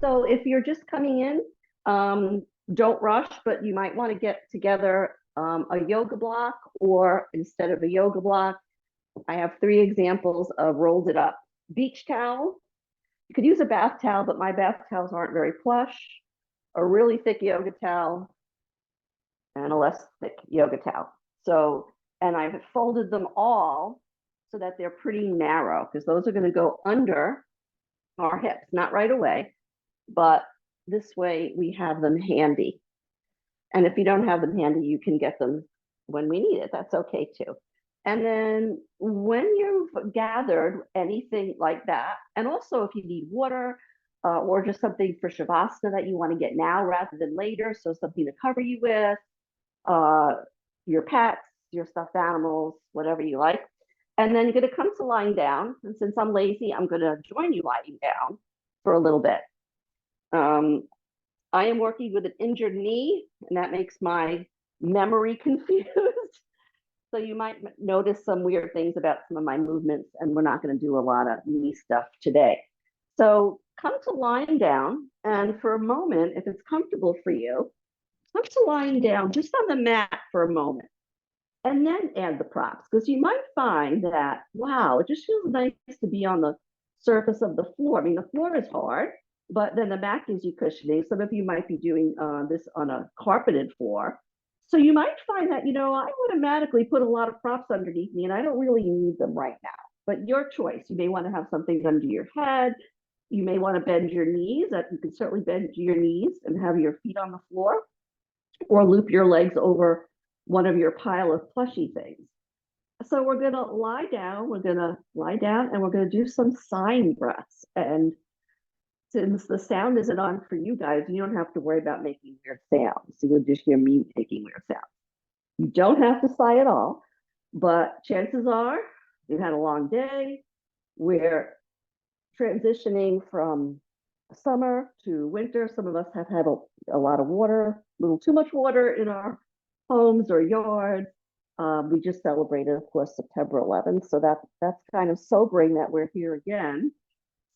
So if you're just coming in, don't rush, but you might want to get together a yoga block, or instead of a yoga block, I have 3 examples of rolled it up beach towel. You could use a bath towel, but my bath towels aren't very plush. A really thick yoga towel and a less thick yoga towel. So, and I've folded them all so that they're pretty narrow, because those are going to go under our hips, not right away, but this way we have them handy. And if you don't have them handy, you can get them when we need it. That's okay too. And then when you've gathered anything like that, and also if you need water or just something for Shavasana that you want to get now rather than later, so something to cover you with, your pets, your stuffed animals, whatever you like. And then you're going to come to lying down. And since I'm lazy, I'm going to join you lying down for a little bit. I am working with an injured knee, and that makes my memory confused. So you might notice some weird things about some of my movements, and we're not going to do a lot of knee stuff today. So come to lying down, and for a moment, if it's comfortable for you, come to lying down just on the mat for a moment, and then add the props, because you might find that, wow, it just feels nice to be on the surface of the floor. I mean, the floor is hard, but then the mat gives you cushioning. Some of you might be doing this on a carpeted floor. So you might find that, I automatically put a lot of props underneath me and I don't really need them right now, but your choice. You may want to have something under your head. You may want to bend your knees. You can certainly bend your knees and have your feet on the floor, or loop your legs over one of your pile of plushy things. So we're going to lie down. We're going to lie down and we're going to do some sign breaths. And since the sound isn't on for you guys, you don't have to worry about making weird sounds. So you'll just hear me making weird sounds. You don't have to sigh at all, but chances are you've had a long day. We're transitioning from summer to winter. Some of us have had a lot of water, a little too much water in our homes or yards. We just celebrated, of course, September 11th. So that's kind of sobering that we're here again.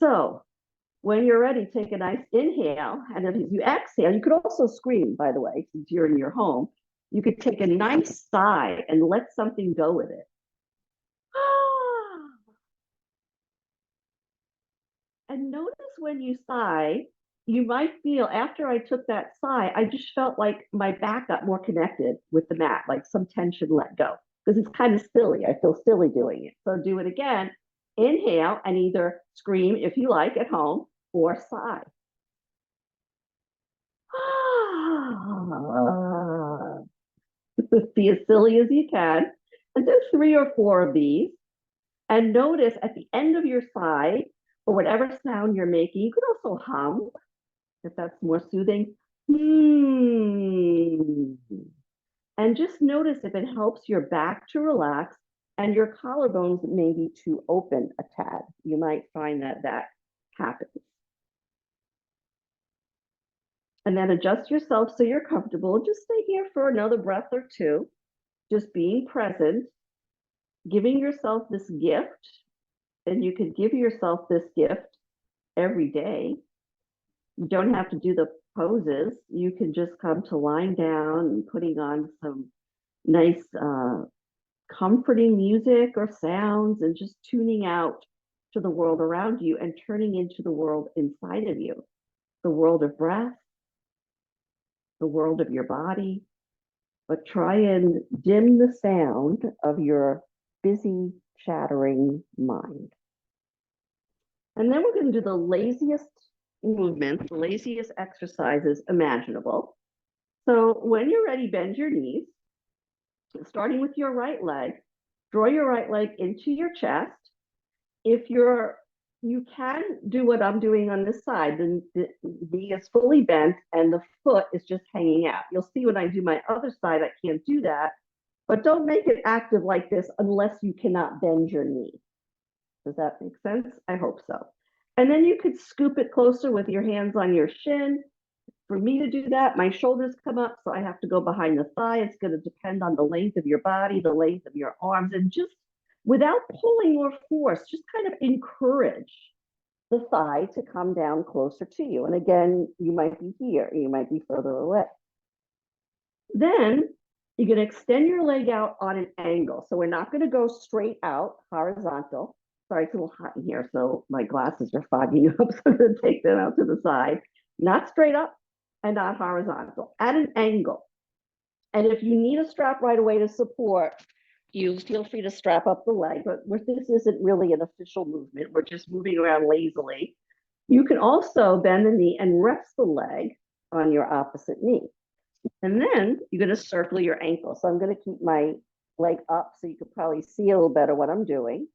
So when you're ready, take a nice inhale. And if you exhale, you could also scream, by the way, since you're in your home. You could take a nice sigh and let something go with it. And notice when you sigh, you might feel, after I took that sigh, I just felt like my back got more connected with the mat, like some tension let go, because it's kind of silly. I feel silly doing it. So do it again. Inhale and either scream if you like at home or sigh. Be as silly as you can, and do 3 or 4 of these. And notice at the end of your sigh, or whatever sound you're making, you could also hum, if that's more soothing. And just notice if it helps your back to relax and your collarbones maybe to open a tad. You might find that happens. And then adjust yourself so you're comfortable. Just stay here for another breath or 2, just being present, giving yourself this gift. And you could give yourself this gift every day. You don't have to do the poses. You can just come to lying down and putting on some nice comforting music or sounds, and just tuning out to the world around you and turning into the world inside of you, the world of breath, the world of your body. But try and dim the sound of your busy, chattering mind. And then we're going to do the laziest movements, the laziest exercises imaginable. So when you're ready, bend your knees, starting with your right leg. Draw your right leg into your chest. If you can do what I'm doing on this side, then the knee is fully bent and the foot is just hanging out. You'll see when I do my other side, I can't do that. But don't make it active like this unless you cannot bend your knee. Does that make sense? I hope so. And then you could scoop it closer with your hands on your shin. For me to do that, my shoulders come up, so I have to go behind the thigh. It's going to depend on the length of your body, the length of your arms, and just without pulling or force, just kind of encourage the thigh to come down closer to you. And again, you might be here, you might be further away. Then you're going to extend your leg out on an angle. So we're not going to go straight out horizontal. Sorry, it's a little hot in here, so my glasses are fogging up, so I'm going to take them out to the side. Not straight up and not horizontal, at an angle. And if you need a strap right away to support, you feel free to strap up the leg, but this isn't really an official movement. We're just moving around lazily. You can also bend the knee and rest the leg on your opposite knee. And then you're going to circle your ankle. So I'm going to keep my leg up so you can probably see a little better what I'm doing.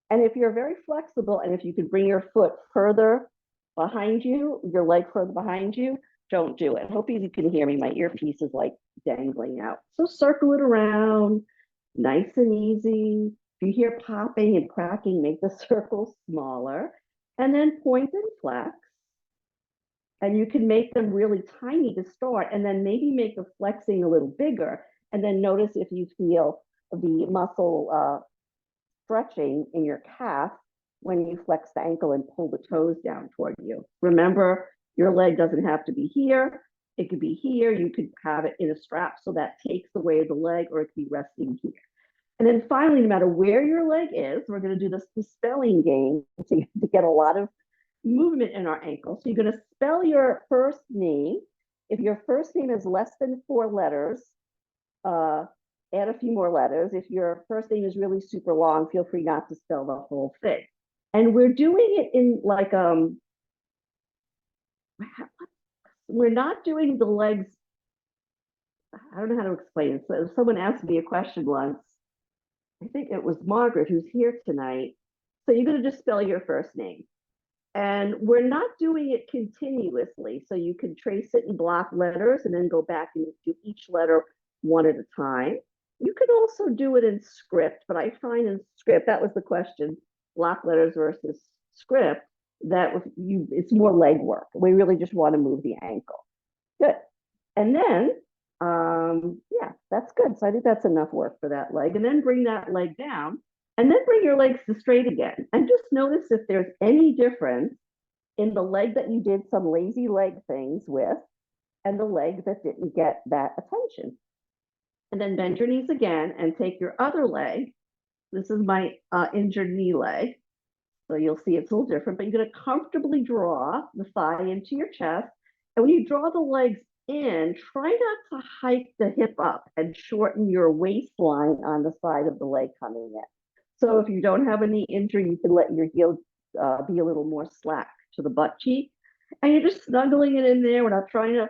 And if you're very flexible, and if you could bring your foot further behind you, your leg further behind you, don't do it. Hope you can hear me. My earpiece is like dangling out. So circle it around, nice and easy. If you hear popping and cracking, make the circle smaller. And then point and flex. And you can make them really tiny to start, and then maybe make the flexing a little bigger. And then notice if you feel the muscle stretching in your calf when you flex the ankle and pull the toes down toward you. Remember, your leg doesn't have to be here. It could be here. You could have it in a strap so that takes away the leg, or it could be resting here. And then finally, no matter where your leg is, we're going to do the spelling game to get a lot of movement in our ankle. So you're going to spell your first name. If your first name is less than 4 letters, add a few more letters. If your first name is really super long, feel free not to spell the whole thing. And we're doing it in like, we're not doing the legs. I don't know how to explain it. So someone asked me a question once. I think it was Margaret, who's here tonight. So you're going to just spell your first name. And we're not doing it continuously. So you can trace it in block letters and then go back and do each letter one at a time. You could also do it in script, but I find in script, that was the question, block letters versus script, that it's more leg work. We really just want to move the ankle. Good. And then, yeah, that's good. So I think that's enough work for that leg. And then bring that leg down, and then bring your legs to straight again. And just notice if there's any difference in the leg that you did some lazy leg things with and the leg that didn't get that attention. And then bend your knees again and take your other leg. This is my injured knee leg. So you'll see it's a little different, but you're going to comfortably draw the thigh into your chest. And when you draw the legs in, try not to hike the hip up and shorten your waistline on the side of the leg coming in. So if you don't have a knee injury, you can let your heel be a little more slack to the butt cheek. And you're just snuggling it in there. We're not trying to,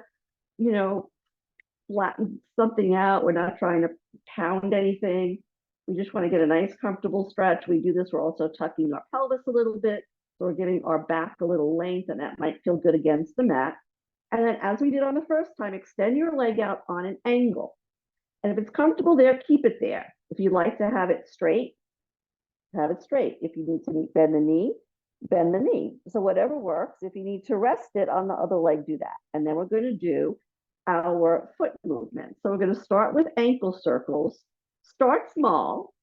flatten something out. We're not trying to pound anything. We just want to get a nice comfortable stretch. We do this, we're also tucking our pelvis a little bit. So we're getting our back a little length, and that might feel good against the mat. And then as we did on the first time, extend your leg out on an angle. And if it's comfortable there, keep it there. If you'd like to have it straight, have it straight. If you need to bend the knee, bend the knee. So whatever works. If you need to rest it on the other leg, do that. And then we're going to do our foot movement. So we're going to start with ankle circles. Start small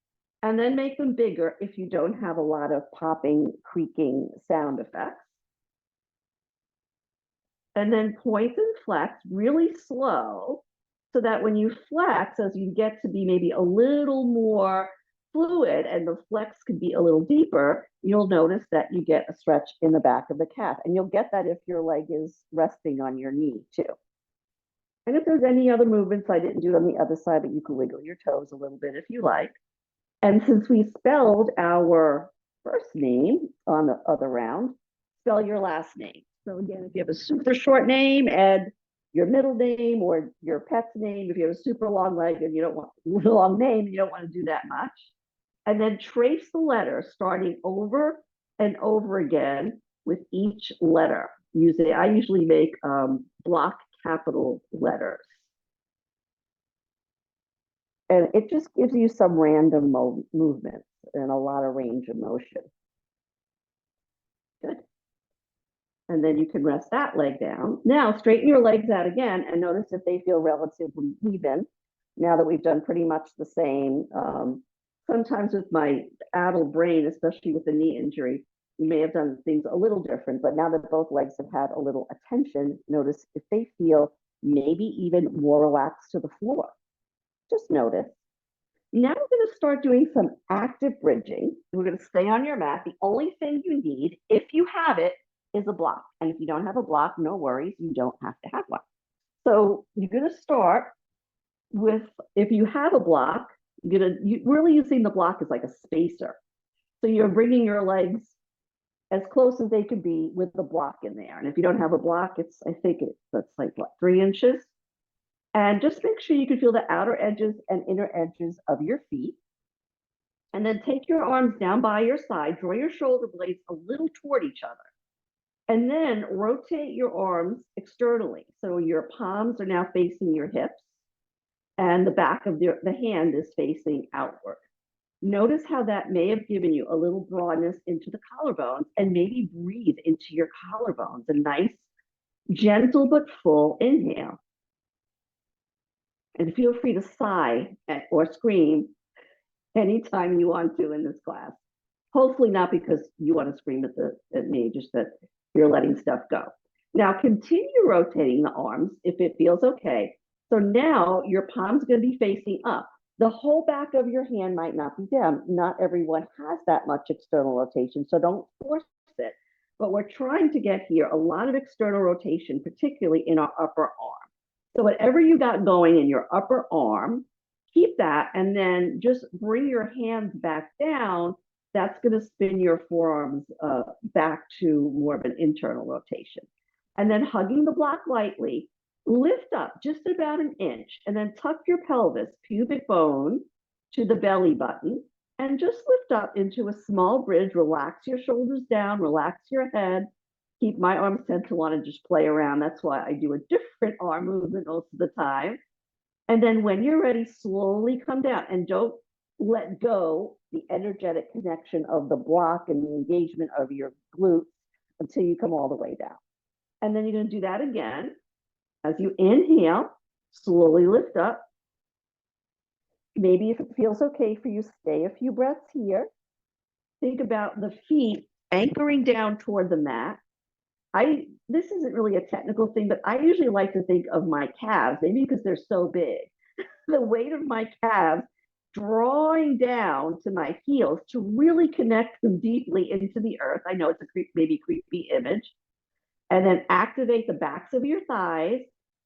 and then make them bigger if you don't have a lot of popping, creaking sound effects. And then point and flex really slow so that when you flex, as you get to be maybe a little more fluid and the flex could be a little deeper, you'll notice that you get a stretch in the back of the calf. And you'll get that if your leg is resting on your knee too. And if there's any other movements, I didn't do it on the other side, but you can wiggle your toes a little bit if you like. And since we spelled our first name on the other round, spell your last name. So again, if you have a super short name, add your middle name or your pet's name. If you have a super long leg and you don't want a long name, you don't want to do that much. And then trace the letters starting over and over again with each letter. I usually make block capital letters. And it just gives you some random movements and a lot of range of motion. Good. And then you can rest that leg down. Now straighten your legs out again and notice if they feel relatively even. Now that we've done pretty much the same. Sometimes with my addled brain, especially with the knee injury, You may have done things a little different, but now that both legs have had a little attention, notice if they feel maybe even more relaxed to the floor. Just notice. Now we're going to start doing some active bridging. We're going to stay on your mat. The only thing you need, if you have it, is a block. And if you don't have a block, no worries, you don't have to have one. So you're going to start with, if you have a block, you're really using the block as like a spacer. So you're bringing your legs as close as they can be with the block in there. And if you don't have a block, I think that's like what, 3 inches? And just make sure you can feel the outer edges and inner edges of your feet. And then take your arms down by your side, draw your shoulder blades a little toward each other. And then rotate your arms externally. So your palms are now facing your hips and the back of the hand is facing outward. Notice how that may have given you a little broadness into the collarbones, and maybe breathe into your collarbones. A nice, gentle but full inhale. And feel free to sigh or scream anytime you want to in this class. Hopefully not because you want to scream at me, just that you're letting stuff go. Now continue rotating the arms if it feels okay. So now your palms are going to be facing up. The whole back of your hand might not be down. Not everyone has that much external rotation, so don't force it. But we're trying to get here a lot of external rotation, particularly in our upper arm. So whatever you got going in your upper arm, keep that, and then just bring your hands back down. That's going to spin your forearms back to more of an internal rotation. And then hugging the block lightly, lift up just about an inch, and then tuck your pelvis, pubic bone, to the belly button, and just lift up into a small bridge. Relax your shoulders down, relax your head. Keep my arms tend to want to just play around. That's why I do a different arm movement most of the time. And then when you're ready, slowly come down, and don't let go the energetic connection of the block and the engagement of your glutes until you come all the way down. And then you're going to do that again. As you inhale, slowly lift up. Maybe if it feels okay for you, stay a few breaths here. Think about the feet anchoring down toward the mat. This isn't really a technical thing, but I usually like to think of my calves, maybe because they're so big, the weight of my calves drawing down to my heels to really connect them deeply into the earth. I know it's a maybe creepy image. And then activate the backs of your thighs,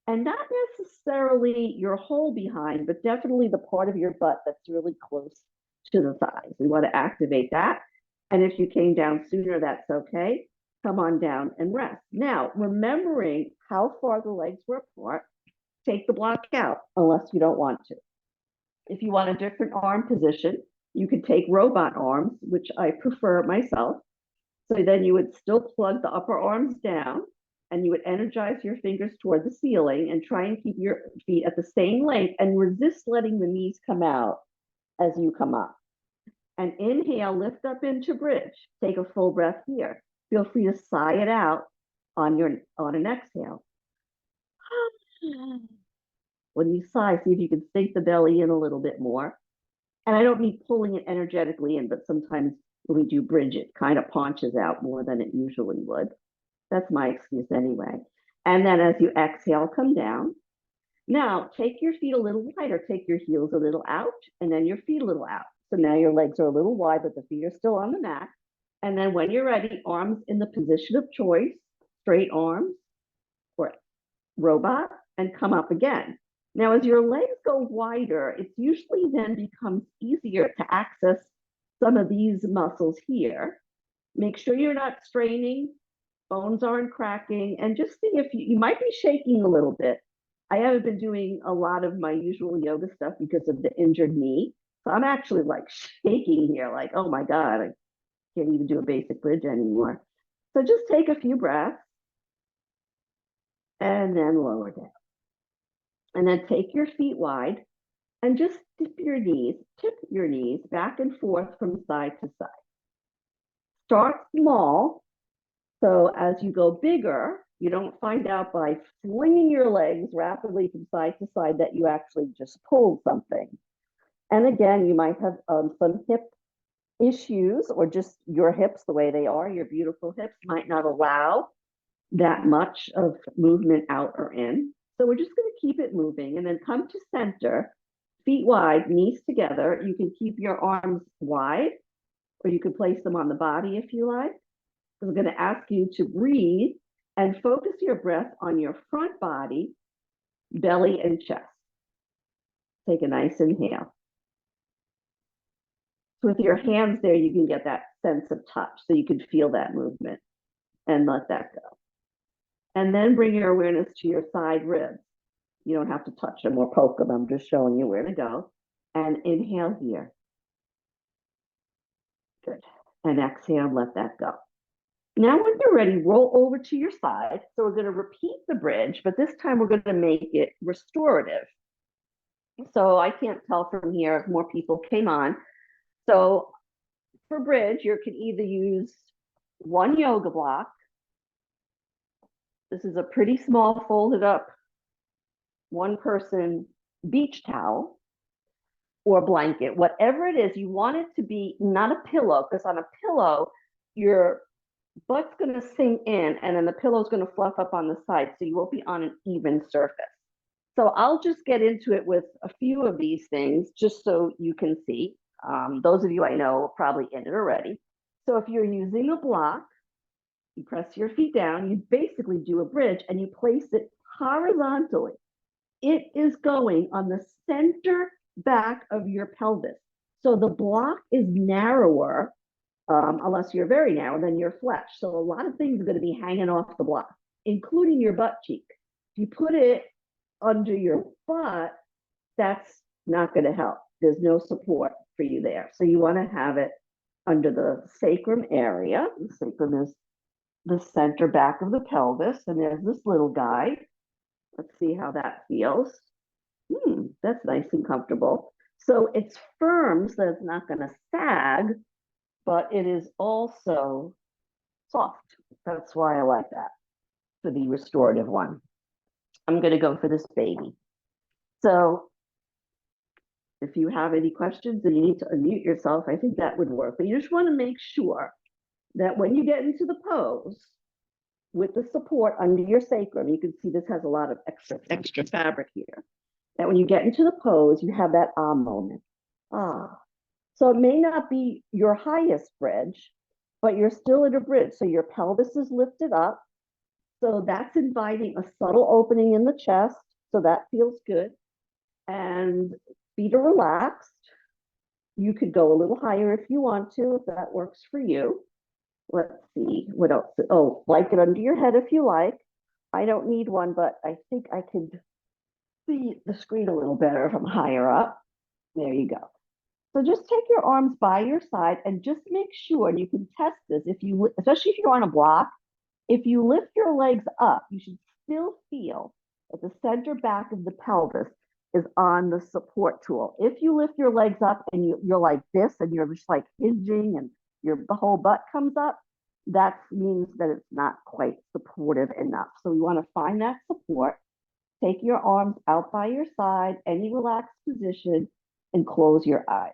and not necessarily your whole behind, but definitely the part of your butt that's really close to the thighs. We want to activate that. And if you came down sooner, that's okay. Come on down and rest. Now, remembering how far the legs were apart, take the block out unless you don't want to. If you want a different arm position, you could take robot arms, which I prefer myself. So then you would still plug the upper arms down, and you would energize your fingers toward the ceiling and try and keep your feet at the same length and resist letting the knees come out as you come up. And inhale, lift up into bridge. Take a full breath here. Feel free to sigh it out on an exhale. When you sigh, see if you can sink the belly in a little bit more. And I don't mean pulling it energetically in, but sometimes when we do bridge, it kind of paunches out more than it usually would. That's my excuse anyway. And then as you exhale, come down. Now, take your feet a little wider. Take your heels a little out, and then your feet a little out. So now your legs are a little wide, but the feet are still on the mat. And then when you're ready, arms in the position of choice, straight arms or robot, and come up again. Now, as your legs go wider, it usually then becomes easier to access some of these muscles here. Make sure you're not straining, bones aren't cracking, and just see if you might be shaking a little bit. I haven't been doing a lot of my usual yoga stuff because of the injured knee. So I'm actually like shaking here, like, oh my God, I can't even do a basic bridge anymore. So just take a few breaths and then lower down. And then take your feet wide and just tip your knees back and forth from side to side. Start small. So as you go bigger, you don't find out by flinging your legs rapidly from side to side that you actually just pulled something. And again, you might have some hip issues or just your hips the way they are, your beautiful hips might not allow that much of movement out or in. So we're just going to keep it moving and then come to center, feet wide, knees together. You can keep your arms wide or you can place them on the body if you like. I'm going to ask you to breathe and focus your breath on your front body, belly, and chest. Take a nice inhale. So with your hands there, you can get that sense of touch, so you can feel that movement and let that go. And then bring your awareness to your side ribs. You don't have to touch them or poke them. I'm just showing you where to go. And inhale here. Good. And exhale, let that go. Now when you're ready, roll over to your side. So we're going to repeat the bridge, but this time we're going to make it restorative. So I can't tell from here if more people came on. So for bridge, you can either use one yoga block. This is a pretty small folded up one person beach towel or blanket, whatever it is. You want it to be not a pillow, because on a pillow, your butt's going to sink in and then the pillow's going to fluff up on the side, so you won't be on an even surface. So I'll just get into it with a few of these things just so you can see. Those of you I know are probably in it already. So if you're using a block, you press your feet down, you basically do a bridge and you place it horizontally. It is going on the center back of your pelvis. So the block is narrower, unless you're very narrow, than your flesh. So a lot of things are going to be hanging off the block, including your butt cheek. If you put it under your butt, that's not going to help. There's no support for you there. So you want to have it under the sacrum area. The sacrum is the center back of the pelvis. And there's this little guy. Let's see how that feels. That's nice and comfortable. So it's firm, so it's not going to sag, but it is also soft. That's why I like that for the restorative one. I'm going to go for this baby. So if you have any questions and you need to unmute yourself, I think that would work. But you just want to make sure that when you get into the pose, with the support under your sacrum, you can see this has a lot of extra fabric here, that when you get into the pose, you have that ah moment. Ah. So it may not be your highest bridge, but you're still in a bridge. So your pelvis is lifted up. So that's inviting a subtle opening in the chest. So that feels good. And feet are relaxed. You could go a little higher if you want to, if that works for you. Let's see, what else? Oh, blanket under your head if you like. I don't need one, but I think I could see the screen a little better if I'm higher up. There you go. So just take your arms by your side and just make sure, and you can test this, if you, especially if you're on a block, if you lift your legs up, you should still feel that the center back of the pelvis is on the support tool. If you lift your legs up and you're like this and you're just like hinging and your whole butt comes up, that means that it's not quite supportive enough. So we want to find that support. Take your arms out by your side, any relaxed position, and close your eyes.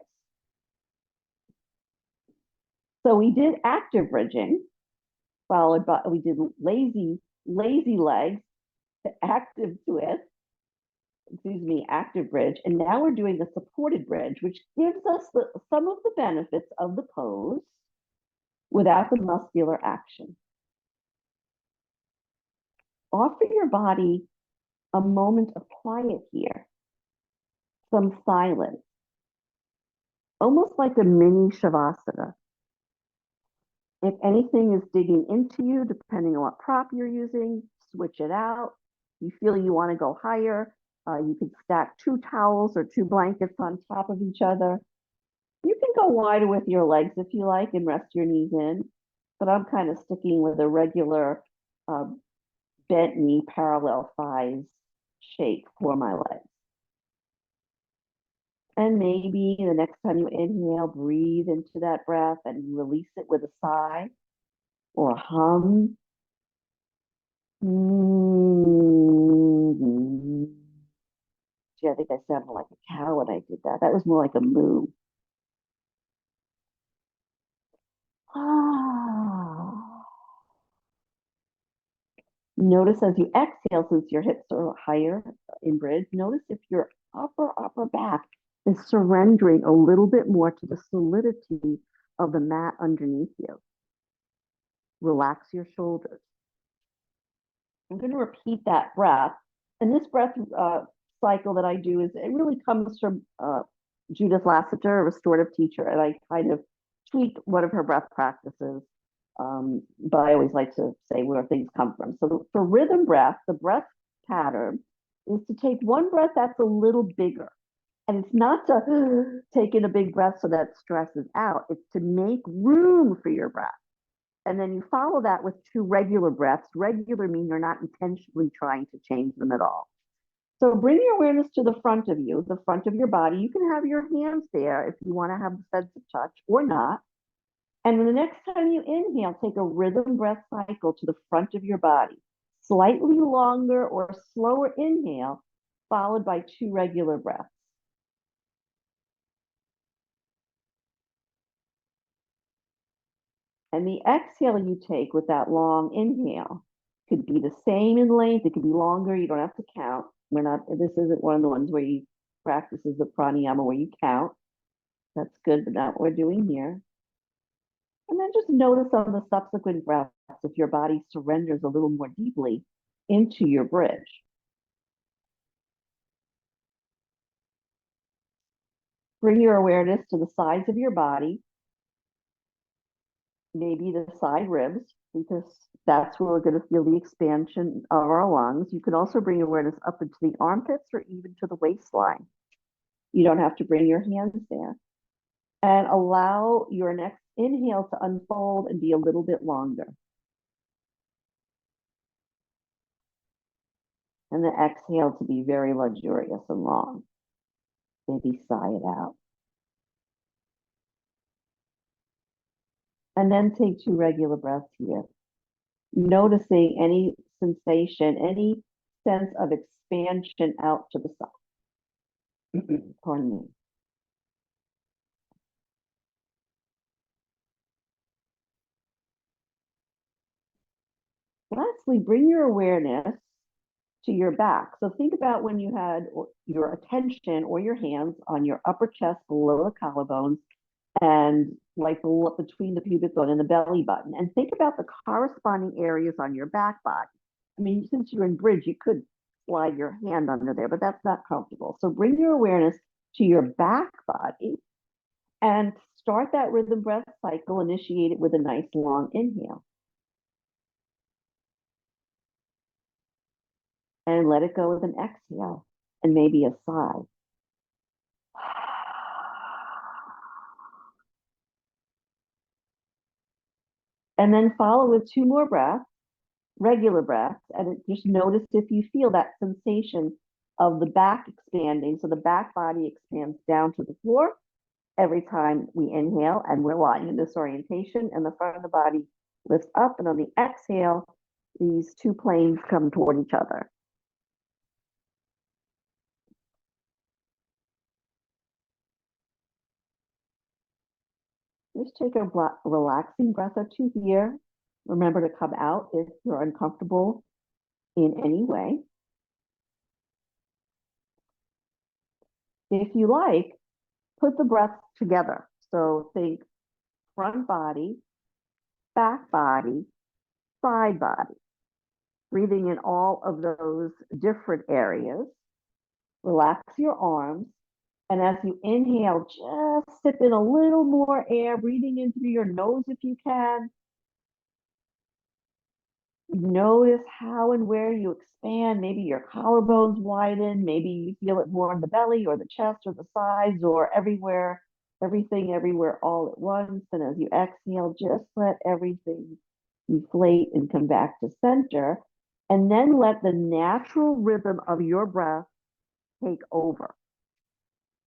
So we did active bridging, followed by, we did lazy legs, active twist, active bridge. And now we're doing the supported bridge, which gives us some of the benefits of the pose without the muscular action. Offer your body a moment of quiet here, some silence, almost like a mini shavasana. If anything is digging into you, depending on what prop you're using, switch it out. You feel you want to go higher, you can stack 2 towels or 2 blankets on top of each other. You can go wider with your legs if you like and rest your knees in, but I'm kind of sticking with a regular bent knee, parallel thighs shape for my legs. And maybe the next time you inhale, breathe into that breath and release it with a sigh or a hum. Gee, I think I sounded like a cow when I did that. That was more like a moo. Ah. Notice as you exhale, since your hips are higher in bridge, notice if your upper back is surrendering a little bit more to the solidity of the mat underneath you. Relax your shoulders. I'm going to repeat that breath. And this breath cycle that I do is, it really comes from Judith Lassiter, a restorative teacher, and I kind of tweaked one of her breath practices. But I always like to say where things come from. So for rhythm breath, the breath pattern is to take one breath that's a little bigger. And it's not to take in a big breath so that stress is out. It's to make room for your breath. And then you follow that with two regular breaths. Regular mean you're not intentionally trying to change them at all. So bring your awareness to the front of you, the front of your body. You can have your hands there if you want to have the sense of touch or not. And then the next time you inhale, take a rhythm breath cycle to the front of your body. Slightly longer or slower inhale, followed by two regular breaths. And the exhale you take with that long inhale could be the same in length. It could be longer. You don't have to count. This isn't one of the ones where you practices the pranayama where you count. That's good, but not what we're doing here. And then just notice on the subsequent breaths if your body surrenders a little more deeply into your bridge. Bring your awareness to the sides of your body, maybe the side ribs, because that's where we're going to feel the expansion of our lungs. You can also bring awareness up into the armpits or even to the waistline. You don't have to bring your hands there. And allow your next inhale to unfold and be a little bit longer. And the exhale to be very luxurious and long. Maybe sigh it out. And then take two regular breaths here. Noticing any sensation, any sense of expansion out to the side. Pardon me. Lastly, bring your awareness to your back. So think about when you had your attention or your hands on your upper chest below the collarbones and like between the pubic bone and the belly button. And think about the corresponding areas on your back body. I mean, since you're in bridge, you could slide your hand under there, but that's not comfortable. So bring your awareness to your back body and start that rhythm breath cycle. Initiate it with a nice long inhale. And let it go with an exhale and maybe a sigh. And then follow with two more breaths, regular breaths, and just notice if you feel that sensation of the back expanding. So the back body expands down to the floor every time we inhale, and we're lying in this orientation, and the front of the body lifts up, and on the exhale, these two planes come toward each other. Just take a relaxing breath or two here. Remember to come out if you're uncomfortable in any way. If you like, put the breaths together. So think front body, back body, side body. Breathing in all of those different areas. Relax your arms. And as you inhale, just sip in a little more air, breathing in through your nose if you can. Notice how and where you expand. Maybe your collarbones widen. Maybe you feel it more in the belly or the chest or the sides or everywhere, everything everywhere all at once. And as you exhale, just let everything deflate and come back to center. And then let the natural rhythm of your breath take over.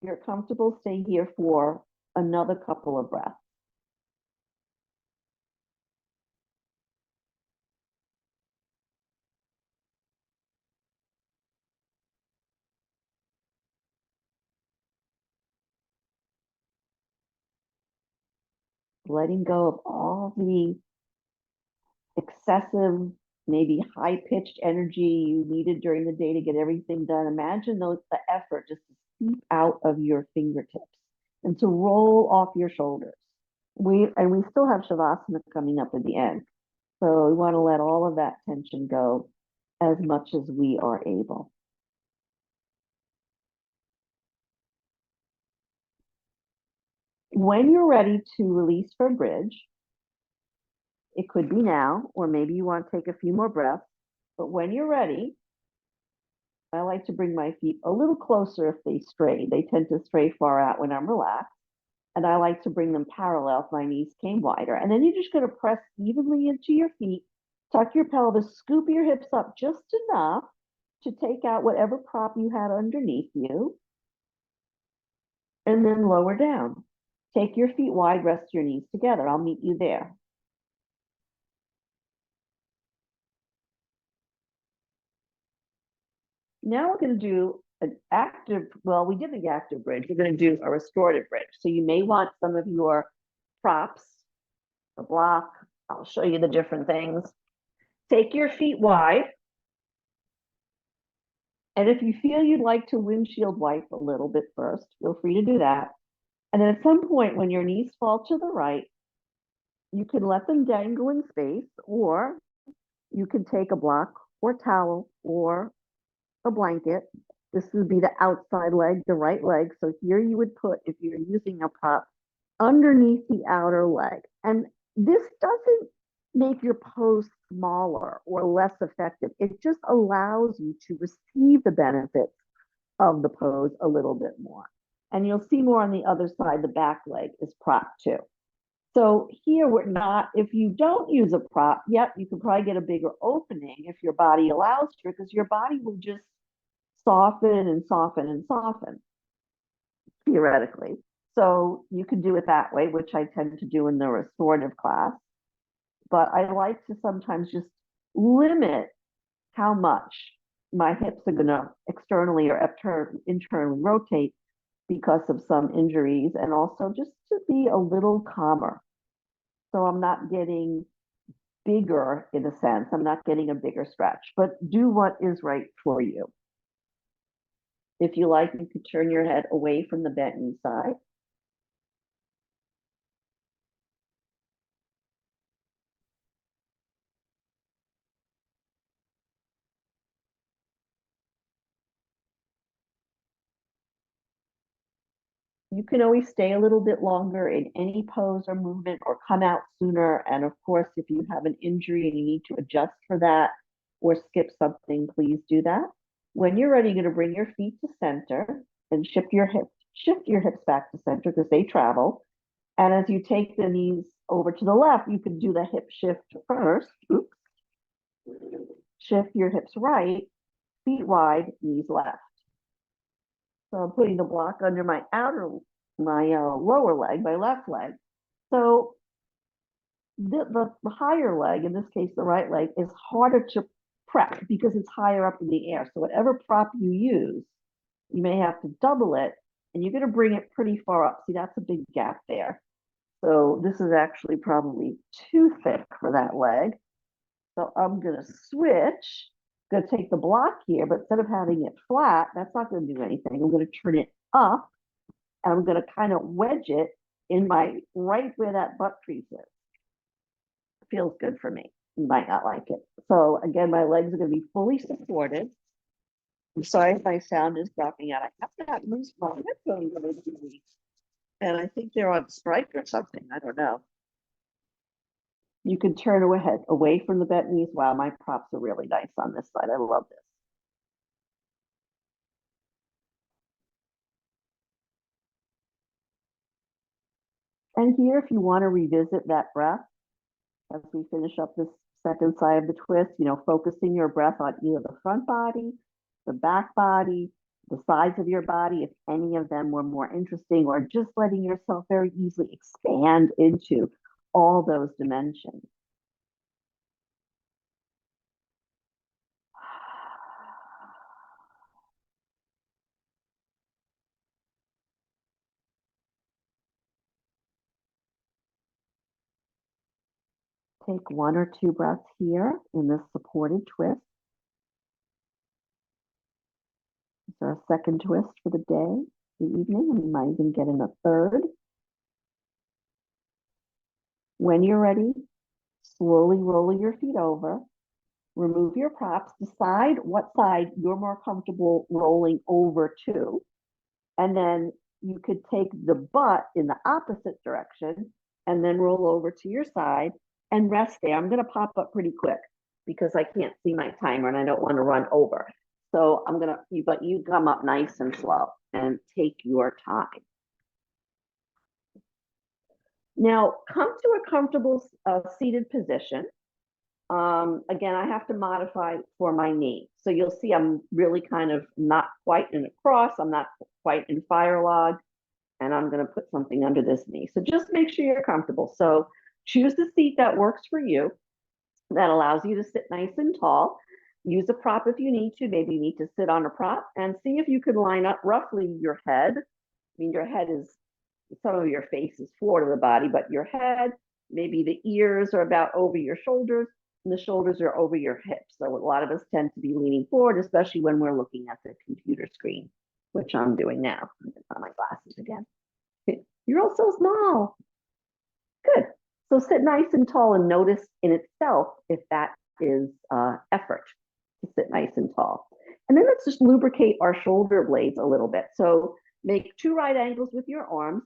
If you're comfortable, stay here for another couple of breaths. letting go of all the excessive, maybe high-pitched energy you needed during the day to get everything done. Imagine the effort just to seep out of your fingertips and to roll off your shoulders. We still have Shavasana coming up at the end. So we want to let all of that tension go as much as we are able. When you're ready to release for bridge, it could be now, or maybe you want to take a few more breaths. But when you're ready, I like to bring my feet a little closer if they stray. They tend to stray far out when I'm relaxed. And I like to bring them parallel if my knees came wider. And then you're just going to press evenly into your feet, tuck your pelvis, scoop your hips up just enough to take out whatever prop you had underneath you, and then lower down. Take your feet wide, rest your knees together. I'll meet you there. Now we're going to do an active, well, we did the active bridge. We're going to do a restorative bridge. So you may want some of your props, the block. I'll show you the different things. Take your feet wide. And if you feel you'd like to windshield wipe a little bit first, feel free to do that. And then at some point when your knees fall to the right, you can let them dangle in space, or you can take a block or towel or a blanket. This would be the outside leg, the right leg. So here you would put, if you're using a prop, underneath the outer leg. And this doesn't make your pose smaller or less effective. It just allows you to receive the benefits of the pose a little bit more. And you'll see more on the other side, the back leg is prop too. So here we're not, if you don't use a prop, yet you can probably get a bigger opening if your body allows to, because your body will just soften and soften and soften, theoretically. So you can do it that way, which I tend to do in the restorative class. But I like to sometimes just limit how much my hips are going to externally or internally rotate because of some injuries, and also just to be a little calmer. So I'm not getting bigger in a sense. I'm not getting a bigger stretch, but do what is right for you. If you like, you can turn your head away from the bent knee side. You can always stay a little bit longer in any pose or movement, or come out sooner. And of course, if you have an injury and you need to adjust for that or skip something, please do that. When you're ready, you're going to bring your feet to center and shift your hips back to center because they travel. And as you take the knees over to the left, you can do the hip shift first. Oops. Shift your hips right, feet wide, knees left. So I'm putting the block under my lower leg, my left leg. So the higher leg, in this case, the right leg, is harder to prep because it's higher up in the air. So whatever prop you use, you may have to double it, and you're going to bring it pretty far up. See, that's a big gap there. So this is actually probably too thick for that leg. So I'm going to switch. I'm going to take the block here, but instead of having it flat, that's not going to do anything. I'm going to turn it up, and I'm going to kind of wedge it in my right where that butt crease is. It feels good for me. You might not like it. So again, my legs are going to be fully supported. I'm sorry if my sound is dropping out. I have to have loose my headphones every 2 weeks. And I think they're on strike or something. I don't know. You can turn away from the bent knees. Wow, my props are really nice on this side. I love this. And here, if you want to revisit that breath, as we finish up this second side of the twist, focusing your breath on either the front body, the back body, the sides of your body, if any of them were more interesting, or just letting yourself very easily expand into all those dimensions. Take 1 or 2 breaths here in this supported twist. Is there a second twist for the day, the evening? We might even get in a third. When you're ready, slowly roll your feet over. Remove your props. Decide what side you're more comfortable rolling over to. And then you could take the butt in the opposite direction and then roll over to your side and rest there. I'm going to pop up pretty quick because I can't see my timer and I don't want to run over. So I'm going to, but you come up nice and slow and take your time. Now come to a comfortable seated position. Again, I have to modify for my knee. So you'll see I'm really kind of not quite in a cross. I'm not quite in fire log. And I'm going to put something under this knee. So just make sure you're comfortable. So choose the seat that works for you, that allows you to sit nice and tall. Use a prop if you need to. Maybe you need to sit on a prop and see if you can line up roughly your head. I mean, your head is, some of your face is forward of the body, but your head, maybe the ears are about over your shoulders and the shoulders are over your hips. So a lot of us tend to be leaning forward, especially when we're looking at the computer screen, which I'm doing now. I'm gonna put my glasses again. You're all so small. Good. So sit nice and tall and notice in itself if that is effort to sit nice and tall. And then let's just lubricate our shoulder blades a little bit. So make 2 right angles with your arms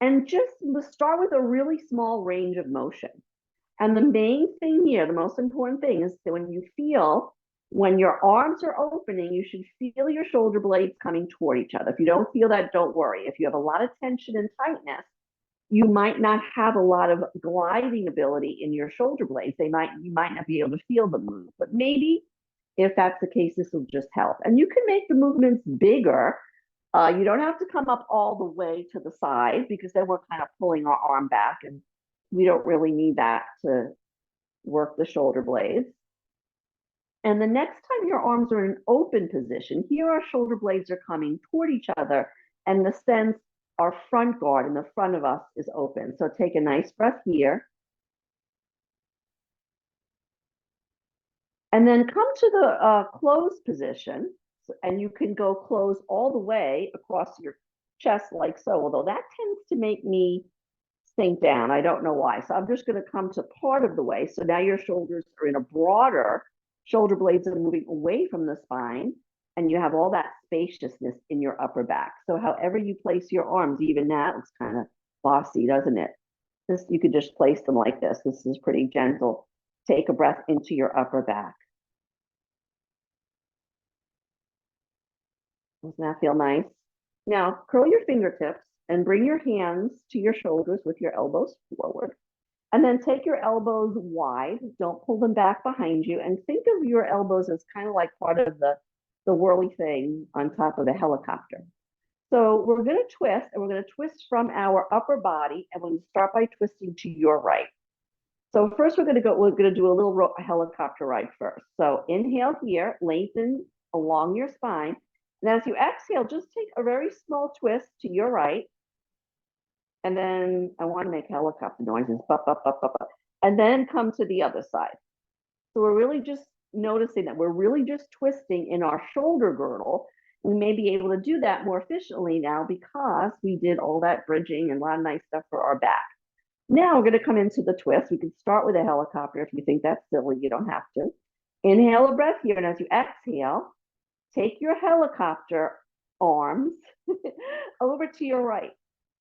and just start with a really small range of motion. And the main thing here, the most important thing is that when your arms are opening, you should feel your shoulder blades coming toward each other. If you don't feel that, don't worry. If you have a lot of tension and tightness, you might not have a lot of gliding ability in your shoulder blades. You might not be able to feel the move, but maybe if that's the case, this will just help. And you can make the movements bigger. You don't have to come up all the way to the side because then we're kind of pulling our arm back and we don't really need that to work the shoulder blades. And the next time your arms are in an open position, here our shoulder blades are coming toward each other, and in a sense, our front guard in the front of us is open. So take a nice breath here. And then come to the closed position, and you can go close all the way across your chest like so, although that tends to make me sink down. I don't know why. So I'm just going to come to part of the way. So now your shoulders are in a broader, shoulder blades are moving away from the spine, and you have all that spaciousness in your upper back. So however you place your arms, even that looks kind of bossy, doesn't it? This, you could just place them like this. This is pretty gentle. Take a breath into your upper back. Doesn't that feel nice? Now, curl your fingertips and bring your hands to your shoulders with your elbows forward. And then take your elbows wide. Don't pull them back behind you. And think of your elbows as kind of like part of the whirly thing on top of a helicopter. So we're going to twist, and we're going to twist from our upper body, and we're going to start by twisting to your right. So first we're going to do a little helicopter ride first. So inhale here, lengthen along your spine. And as you exhale, just take a very small twist to your right. And then I want to make helicopter noises, bup, bup, bup, bup, bup, and then come to the other side. So we're really just noticing that we're really just twisting in our shoulder girdle. We may be able to do that more efficiently now because we did all that bridging and a lot of nice stuff for our back. Now we're going to come into the twist. We can start with a helicopter. If you think that's silly, you don't have to. Inhale a breath here, and as you exhale, take your helicopter arms over to your right.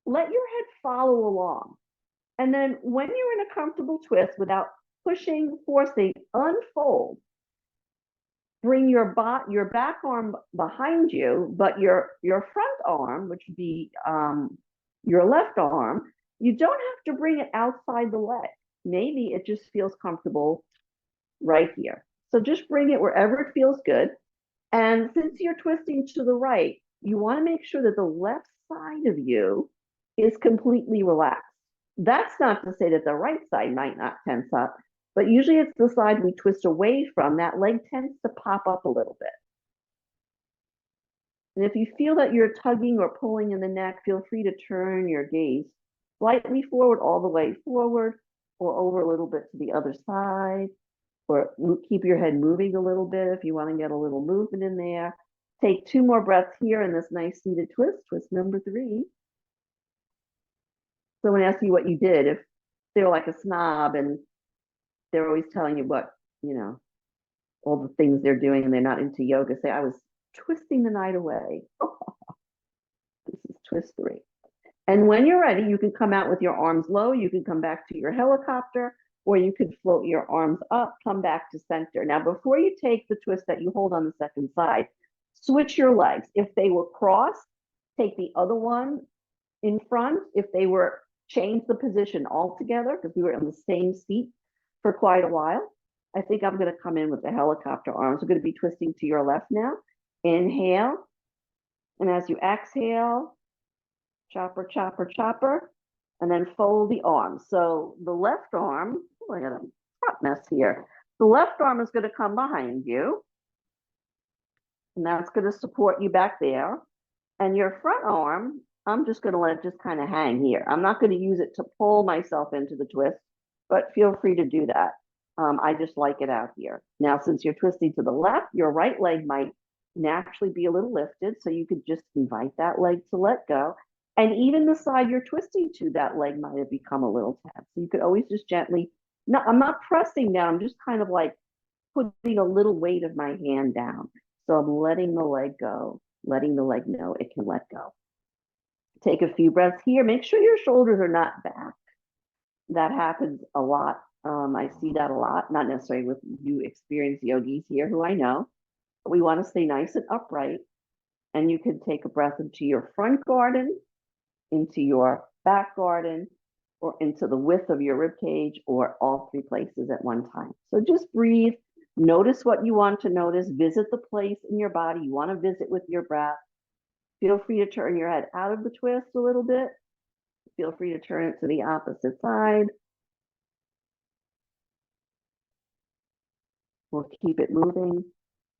Let your head follow along. And then when you're in a comfortable twist without pushing, forcing, unfold. Bring your back arm behind you, but your front arm, which would be your left arm, you don't have to bring it outside the leg. Maybe it just feels comfortable right here. So just bring it wherever it feels good. And since you're twisting to the right, you want to make sure that the left side of you is completely relaxed. That's not to say that the right side might not tense up, but usually it's the side we twist away from. That leg tends to pop up a little bit. And if you feel that you're tugging or pulling in the neck, feel free to turn your gaze slightly forward, all the way forward, or over a little bit to the other side, or keep your head moving a little bit if you want to get a little movement in there. Take 2 more breaths here in this nice seated twist, twist number 3. So when I ask you what you did, if they're like a snob and they're always telling you what, all the things they're doing and they're not into yoga, say, I was twisting the night away. This is twist 3. And when you're ready, you can come out with your arms low. You can come back to your helicopter, or you could float your arms up, come back to center. Now, before you take the twist that you hold on the second side, switch your legs. If they were crossed, take the other one in front. If they were, change the position altogether, because we were in the same seat for quite a while. I think I'm going to come in with the helicopter arms. We're going to be twisting to your left now. Inhale. And as you exhale, chopper, chopper, chopper, and then fold the arms. So the left arm, I got a front mess here. The left arm is going to come behind you, and that's going to support you back there. And your front arm, I'm just going to let it just kind of hang here. I'm not going to use it to pull myself into the twist, but feel free to do that. I just like it out here. Now, since you're twisting to the left, your right leg might naturally be a little lifted, so you could just invite that leg to let go. And even the side you're twisting to, that leg might have become a little tense. So you could always just gently, no, I'm not pressing down, I'm just kind of like putting a little weight of my hand down. So I'm letting the leg go, letting the leg know it can let go. Take a few breaths here. Make sure your shoulders are not back. That happens a lot. I see that a lot, not necessarily with you experienced yogis here who I know. But we want to stay nice and upright. And you can take a breath into your front garden, into your back garden, or into the width of your rib cage, or all 3 places at one time. So just breathe, notice what you want to notice, visit the place in your body you want to visit with your breath. Feel free to turn your head out of the twist a little bit. Feel free to turn it to the opposite side. We'll keep it moving.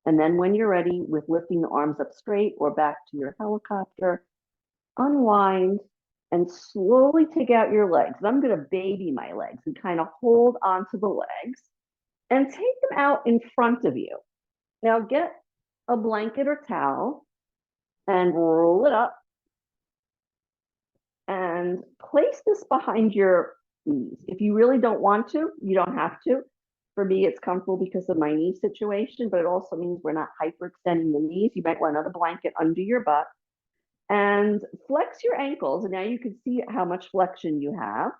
And then when you're ready, with lifting the arms up straight or back to your helicopter, unwind and slowly take out your legs. I'm going to baby my legs and kind of hold onto the legs and take them out in front of you. Now get a blanket or towel and roll it up and place this behind your knees. If you really don't want to, you don't have to. For me, it's comfortable because of my knee situation, but it also means we're not hyperextending the knees. You might want another blanket under your butt. And flex your ankles. And now you can see how much flexion you have.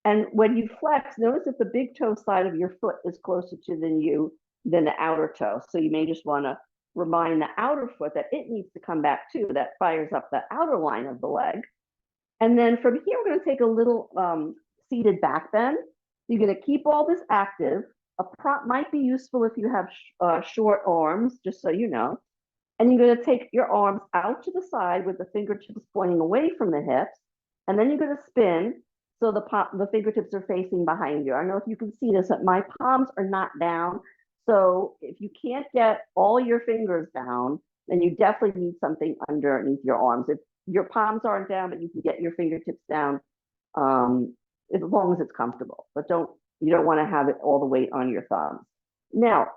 And when you flex, notice if the big toe side of your foot is closer to than the outer toe. So you may just want to remind the outer foot that it needs to come back too. That fires up the outer line of the leg. And then from here, we're going to take a little seated back bend. You're going to keep all this active. A prop might be useful if you have short arms, just so you know. And you're going to take your arms out to the side with the fingertips pointing away from the hips. And then you're going to spin so the fingertips are facing behind you. I don't know if you can see this, but my palms are not down. So if you can't get all your fingers down, then you definitely need something underneath your arms. If your palms aren't down, but you can get your fingertips down, as long as it's comfortable. But you don't want to have it all the weight on your thumbs. Now,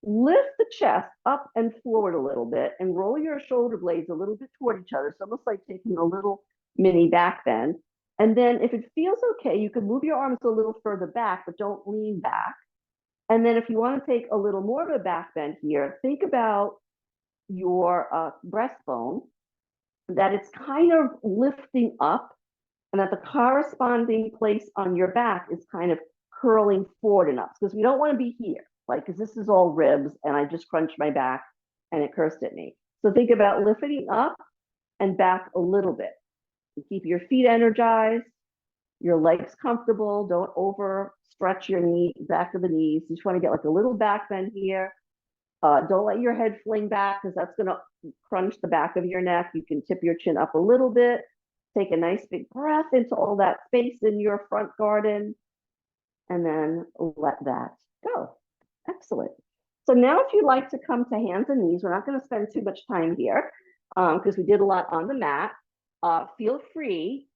lift the chest up and forward a little bit and roll your shoulder blades a little bit toward each other. So almost like taking a little mini back bend. And then if it feels okay, you can move your arms a little further back, but don't lean back. And then if you want to take a little more of a back bend here, think about your breastbone, that it's kind of lifting up and that the corresponding place on your back is kind of curling forward enough, because we don't want to be here, like, because this is all ribs and I just crunched my back and it cursed at me. So think about lifting up and back a little bit. You keep your feet energized, your legs comfortable. Don't overstretch your back of the knees. You just want to get like a little back bend here. Don't let your head fling back, because that's going to crunch the back of your neck. You can tip your chin up a little bit. Take a nice big breath into all that space in your front garden, and then let that go. Excellent. So now if you'd like to come to hands and knees, we're not going to spend too much time here because we did a lot on the mat. Feel free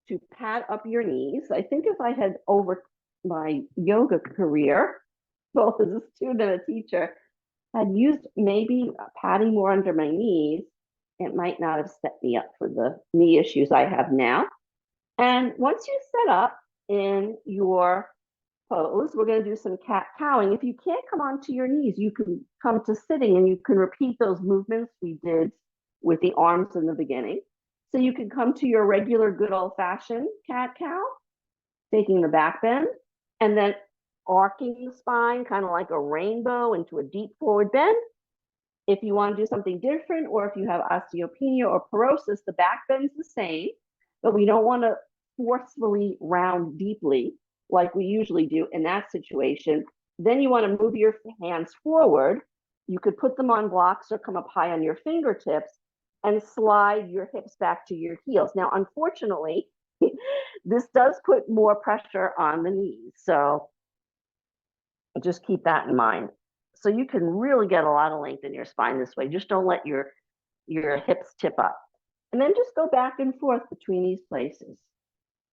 to pad up your knees. I think if I had my yoga career, both as a student and a teacher, had used maybe padding more under my knees, it might not have set me up for the knee issues I have now. And once you set up in your pose, we're going to do some cat cowing. If you can't come onto your knees, you can come to sitting and you can repeat those movements we did with the arms in the beginning. So you can come to your regular good old-fashioned cat cow, taking the back bend, and then arcing the spine, kind of like a rainbow into a deep forward bend. If you want to do something different, or if you have osteopenia or porosis, the back bend's the same, but we don't want to forcefully round deeply like we usually do in that situation. Then you want to move your hands forward. You could put them on blocks or come up high on your fingertips and slide your hips back to your heels. Now, unfortunately, this does put more pressure on the knees. So just keep that in mind. So you can really get a lot of length in your spine this way. Just don't let your hips tip up. And then just go back and forth between these places.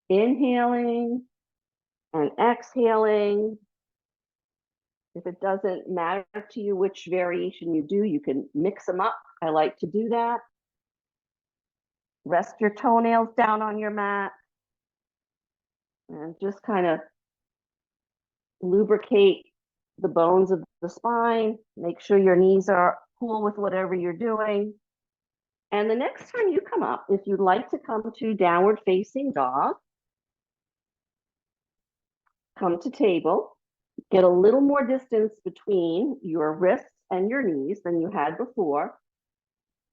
Inhaling and exhaling. If it doesn't matter to you which variation you do, you can mix them up. I like to do that. Rest your toenails down on your mat. And just kind of lubricate the bones of the spine. Make sure your knees are cool with whatever you're doing. And the next time you come up, if you'd like to come to downward facing dog, come to table, get a little more distance between your wrists and your knees than you had before.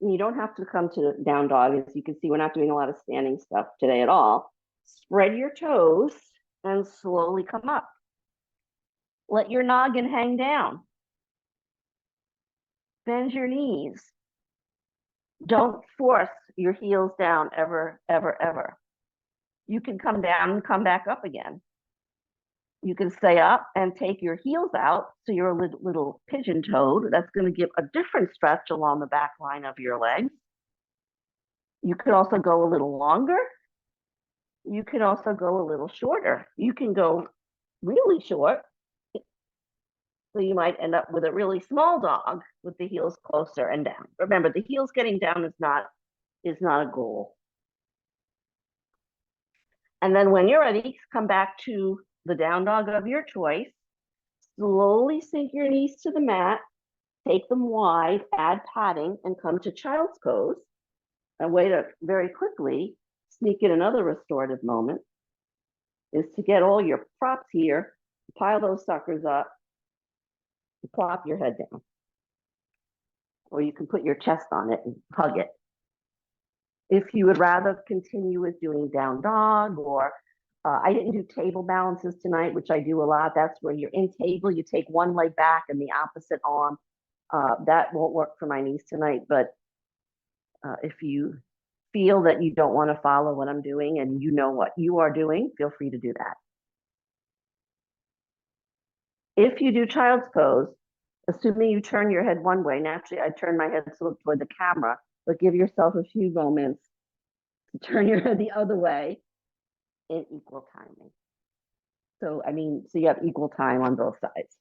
And you don't have to come to down dog. As you can see, we're not doing a lot of standing stuff today at all. Spread your toes and slowly come up. Let your noggin hang down. Bend your knees. Don't force your heels down ever, ever, ever. You can come down and come back up again. You can stay up and take your heels out so you're a little pigeon-toed. That's going to give a different stretch along the back line of your legs. You could also go a little longer. You can also go a little shorter. You can go really short. So you might end up with a really small dog with the heels closer and down. Remember, the heels getting down is not a goal. And then when you're ready, come back to the down dog of your choice. Slowly sink your knees to the mat, take them wide, add padding, and come to child's pose. A way to very quickly sneak in another restorative moment is to get all your props here, pile those suckers up, and plop your head down. Or you can put your chest on it and hug it. If you would rather continue with doing down dog, or I didn't do table balances tonight, which I do a lot. That's where you're in table, you take one leg back and the opposite arm. That won't work for my knees tonight, but if you feel that you don't want to follow what I'm doing and you know what you are doing, feel free to do that. If you do child's pose, assuming you turn your head one way, naturally I turn my head to look toward the camera, but give yourself a few moments to turn your head the other way in equal timing. So you have equal time on both sides.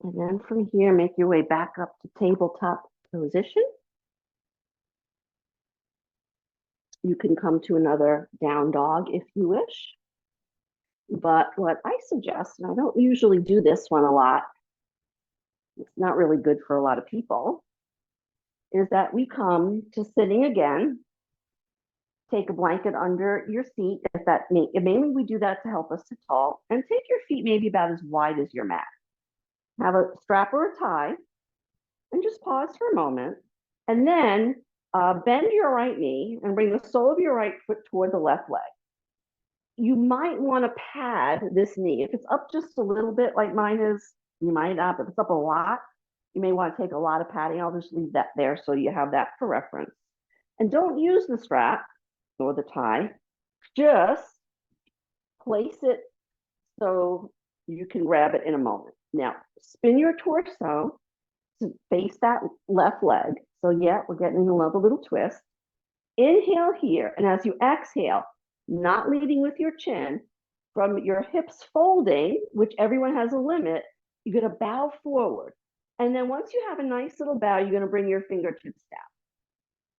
And then from here, make your way back up to tabletop position. You can come to another down dog if you wish. But what I suggest, and I don't usually do this one a lot, it's not really good for a lot of people, is that we come to sitting again, take a blanket under your seat, mainly we do that to help us to tall, and take your feet maybe about as wide as your mat. Have a strap or a tie, and just pause for a moment, and then bend your right knee and bring the sole of your right foot toward the left leg. You might want to pad this knee. If it's up just a little bit like mine is, you might not, but if it's up a lot, you may want to take a lot of padding. I'll just leave that there so you have that for reference. And don't use the strap or the tie. Just place it So you can grab it in a moment. Now, spin your torso to face that left leg. So yeah, we're getting another little twist. Inhale here, and as you exhale, not leading with your chin, from your hips folding, which everyone has a limit, you're going to bow forward. And then once you have a nice little bow, you're going to bring your fingertips down.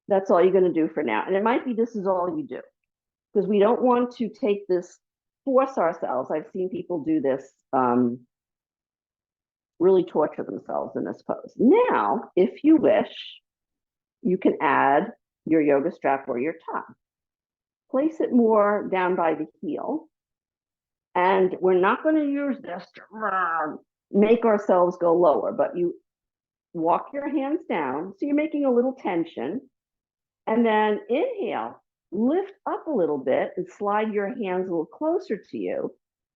That's all you're going to do for now. And it might be this is all you do, because we don't want to take this, force ourselves. I've seen people do this, really torture themselves in this pose. Now, if you wish, you can add your yoga strap or your top. Place it more down by the heel. And we're not going to use this to make ourselves go lower, but you walk your hands down. So you're making a little tension. And then inhale, lift up a little bit and slide your hands a little closer to you.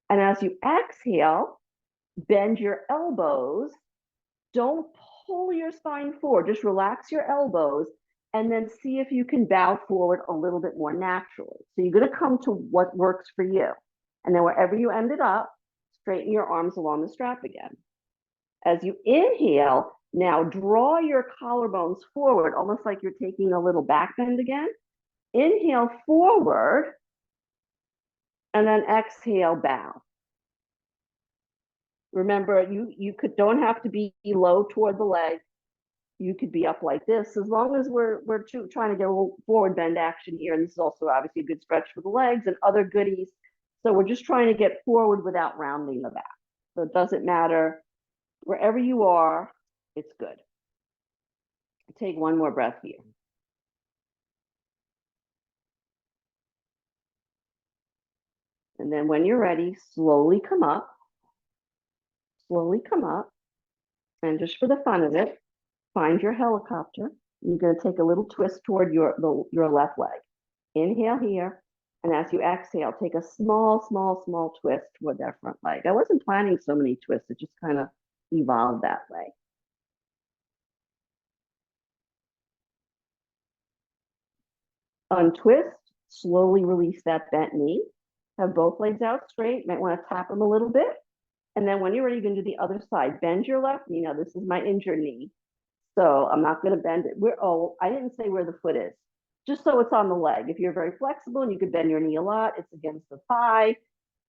And as you exhale, bend your elbows. Don't pull your spine forward. Just relax your elbows and then see if you can bow forward a little bit more naturally. So you're going to come to what works for you. And then wherever you ended up, straighten your arms along the strap again. As you inhale, now draw your collarbones forward, almost like you're taking a little back bend again. Inhale forward, and then exhale, bow. Remember, you don't have to be low toward the leg. You could be up like this, as long as we're trying to get a little forward bend action here. And this is also obviously a good stretch for the legs and other goodies. So we're just trying to get forward without rounding the back. So it doesn't matter. Wherever you are, it's good. Take one more breath here. And then when you're ready, slowly come up. Slowly come up. And just for the fun of it, find your helicopter. You're going to take a little twist toward your left leg. Inhale here. And as you exhale, take a small, small, small twist toward that front leg. I wasn't planning so many twists. It just kind of evolved that way. Untwist, slowly release that bent knee. Have both legs out straight. Might want to tap them a little bit. And then when you're ready, you can do the other side. Bend your left knee. Now, this is my injured knee. So I'm not going to bend it. I didn't say where the foot is. Just so it's on the leg. If you're very flexible and you could bend your knee a lot, it's against the thigh.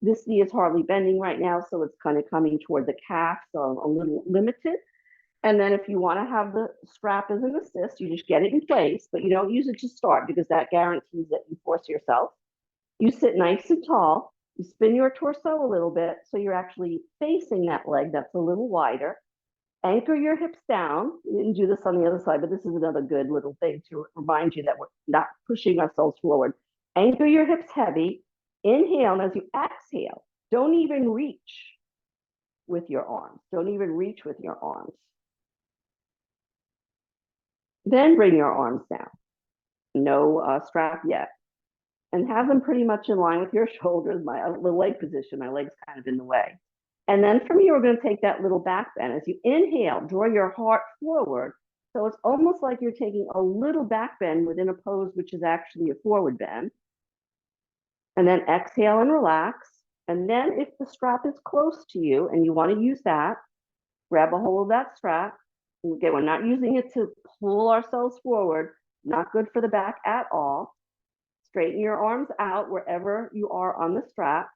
This knee is hardly bending right now, so it's kind of coming toward the calf, so I'm a little limited. And then if you want to have the strap as an assist, you just get it in place, but you don't use it to start because that guarantees that you force yourself. You sit nice and tall. You spin your torso a little bit, so you're actually facing that leg that's a little wider. Anchor your hips down. We didn't do this on the other side, but this is another good little thing to remind you that we're not pushing ourselves forward. Anchor your hips heavy. Inhale, and as you exhale, don't even reach with your arms. Don't even reach with your arms. Then bring your arms down. No strap yet. And have them pretty much in line with your shoulders. The leg position, my leg's kind of in the way. And then from here, we're going to take that little back bend. As you inhale, draw your heart forward. So it's almost like you're taking a little back bend within a pose, which is actually a forward bend. And then exhale and relax. And then if the strap is close to you and you want to use that, grab a hold of that strap. Again, we're not using it to pull ourselves forward. Not good for the back at all. Straighten your arms out wherever you are on the strap.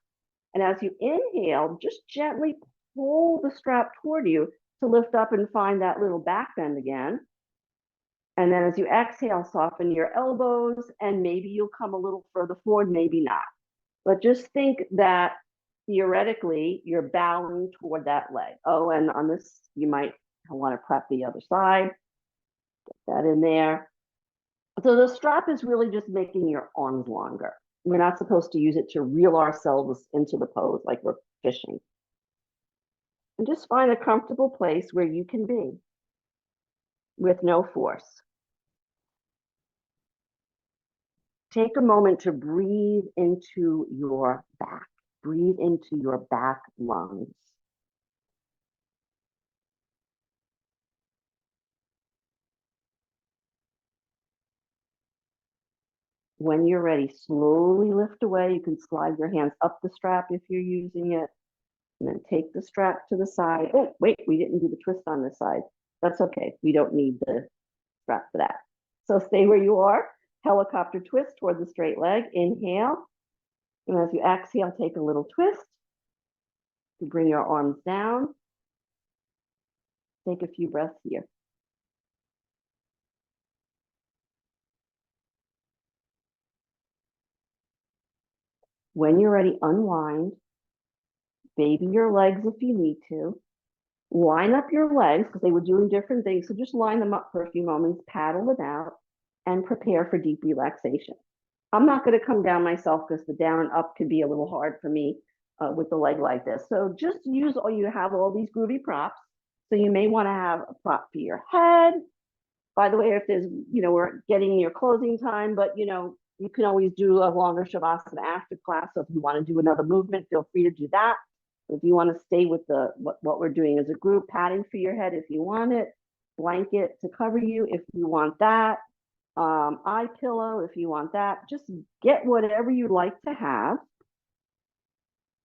And as you inhale, just gently pull the strap toward you to lift up and find that little back bend again. And then as you exhale, soften your elbows, and maybe you'll come a little further forward, maybe not. But just think that theoretically, you're bowing toward that leg. Oh, and on this, you might want to prep the other side. Get that in there. So the strap is really just making your arms longer. We're not supposed to use it to reel ourselves into the pose like we're fishing. And just find a comfortable place where you can be with no force. Take a moment to breathe into your back. Breathe into your back lungs. When you're ready, slowly lift away. You can slide your hands up the strap if you're using it. And then take the strap to the side. Oh, wait, we didn't do the twist on this side. That's okay. We don't need the strap for that. So stay where you are. Helicopter twist toward the straight leg. Inhale. And as you exhale, take a little twist. You bring your arms down. Take a few breaths here. When you're ready, unwind. Baby your legs if you need to. Line up your legs because they were doing different things. So just line them up for a few moments, paddle them out, and prepare for deep relaxation. I'm not going to come down myself because the down and up can be a little hard for me with the leg like this. So just use you have all these groovy props. So you may want to have a prop for your head. By the way, if there's, we're getting near closing time, but you can always do a longer shavasana after class. So if you want to do another movement, feel free to do that. If you want to stay with what we're doing as a group, padding for your head if you want it, blanket to cover you if you want that, eye pillow if you want that. Just get whatever you like to have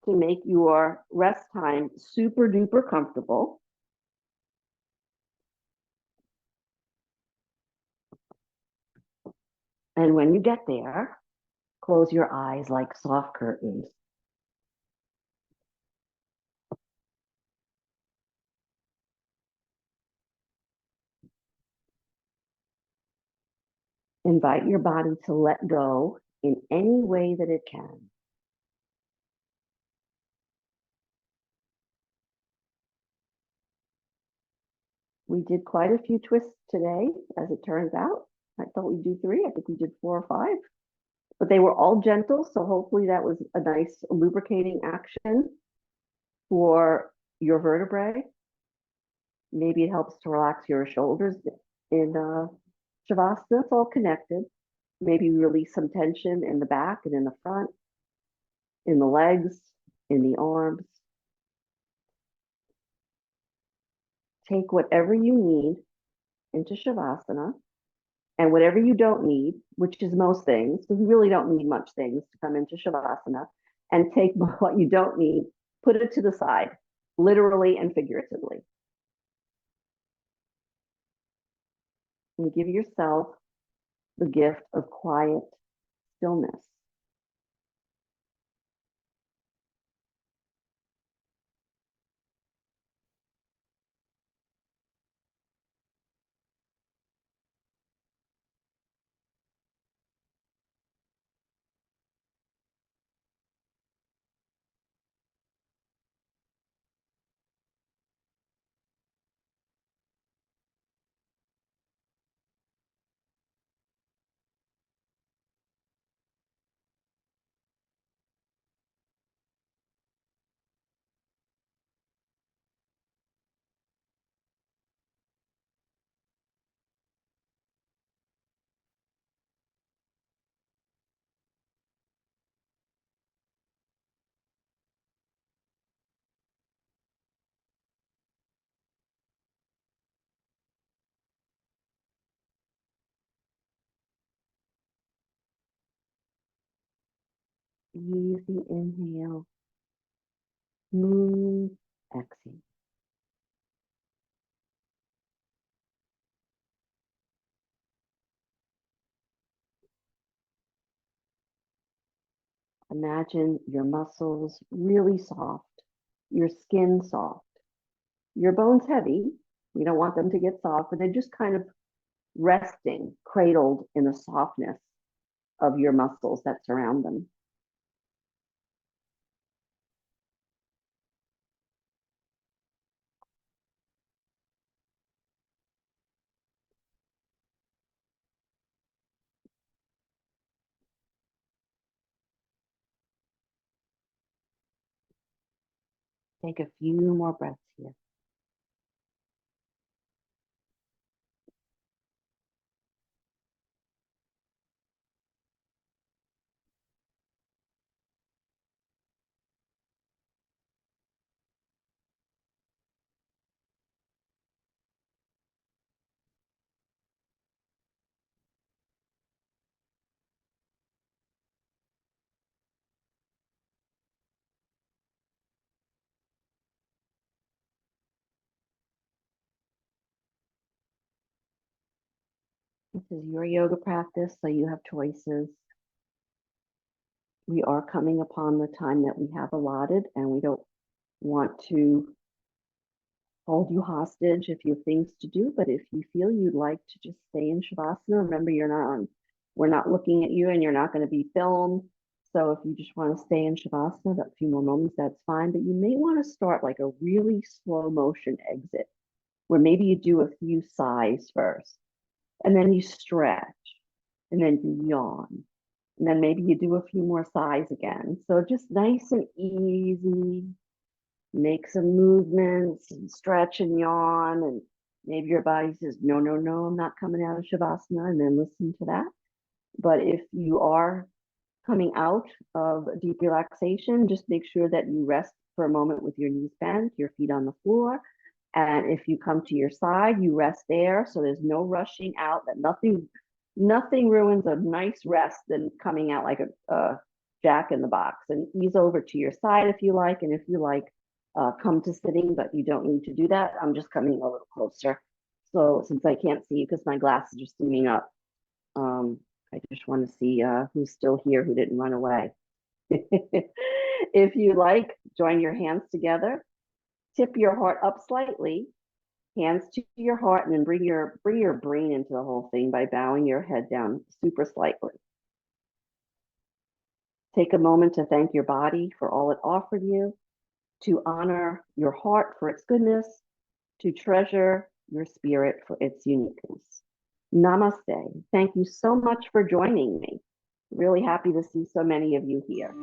to make your rest time super duper comfortable. And when you get there, close your eyes like soft curtains. Invite your body to let go in any way that it can. We did quite a few twists today, as it turns out. I thought we'd do 3. I think we did 4 or 5. But they were all gentle, so hopefully that was a nice lubricating action for your vertebrae. Maybe it helps to relax your shoulders in Shavasana. It's all connected. Maybe release some tension in the back and in the front, in the legs, in the arms. Take whatever you need into Shavasana and whatever you don't need, which is most things, because you really don't need much things to come into Shavasana, and take what you don't need, put it to the side, literally and figuratively. And give yourself the gift of quiet stillness. Easy inhale, smooth exhale. Imagine your muscles really soft, your skin soft, your bones heavy. We don't want them to get soft, but they're just kind of resting, cradled in the softness of your muscles that surround them. Take a few more breaths here. This is your yoga practice, so you have choices. We are coming upon the time that we have allotted, and we don't want to hold you hostage if you have things to do. But if you feel you'd like to just stay in Shavasana, remember we're not looking at you and you're not going to be filmed. So if you just want to stay in Shavasana, that few more moments, that's fine. But you may want to start like a really slow motion exit, where maybe you do a few sighs first, and then you stretch, and then you yawn. And then maybe you do a few more sighs again. So just nice and easy. Make some movements and stretch and yawn. And maybe your body says, no, no, no, I'm not coming out of Shavasana. And then listen to that. But if you are coming out of deep relaxation, just make sure that you rest for a moment with your knees bent, your feet on the floor. And if you come to your side, you rest there. So there's no rushing out, that nothing ruins a nice rest than coming out like a jack in the box. And ease over to your side if you like. And if you like, come to sitting, but you don't need to do that. I'm just coming a little closer. So since I can't see you because my glasses are steaming up, I just want to see who's still here, who didn't run away. If you like, join your hands together, tip your heart up slightly, hands to your heart, and then bring your brain into the whole thing by bowing your head down super slightly. Take a moment to thank your body for all it offered you, to honor your heart for its goodness, to treasure your spirit for its uniqueness. Namaste. Thank you so much for joining me. Really happy to see so many of you here.